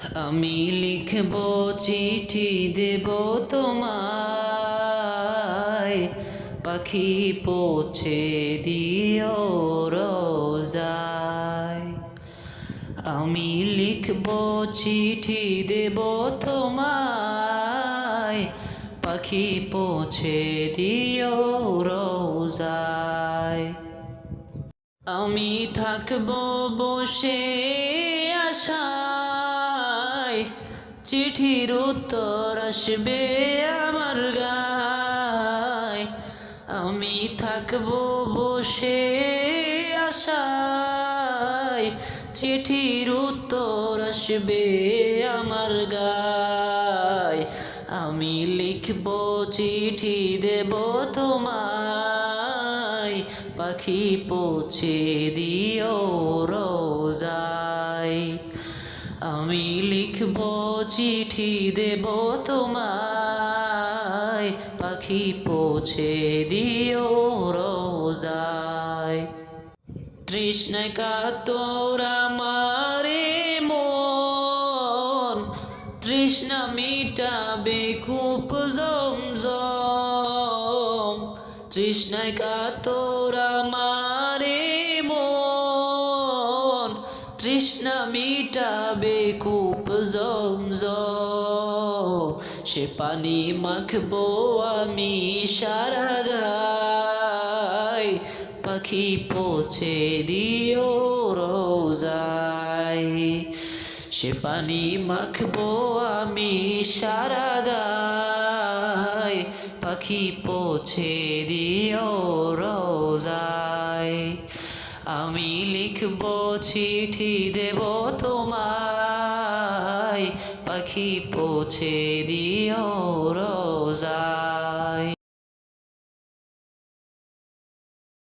আমি লিখব চিঠি দেব তোমায়, পাখি পৌঁছে দিও রোজায়। আমি লিখব চিঠি দেব তোমায়, পাখি পৌঁছে দিও রোজায়। আমি থাকব বসে আশায়, চিঠির উত্তর আসবে আমার গায়। আমি থাকব বসে আশায়, চিঠির উত্তর আসবে আমার গায়। আমি লিখব চিঠি দেব তোমায়, পাখি পৌঁছে দিও রোজায়। আমি লিখব চিঠি দেব তোমায়, পাখি পৌঁছে দিও রোজায়। তৃষ্ণায় কাতর আমারে মন, তৃষ্ণা মিটাবে কূপ জমজম। তৃষ্ণায় কাতর আমারে মন, তৃষ্ণা মিটাবে কূপ জমজম। সে পানি মাখবো আমি সারা গায়, পাখি পৌঁছে দিও রোজায়। সে পানি মাখবো আমি সারা গায়, পাখি পৌঁছে দিও রোজায়। আমি লিখব চিঠি দেব তোমায়, পাখি পৌঁছে দিও রোজায়।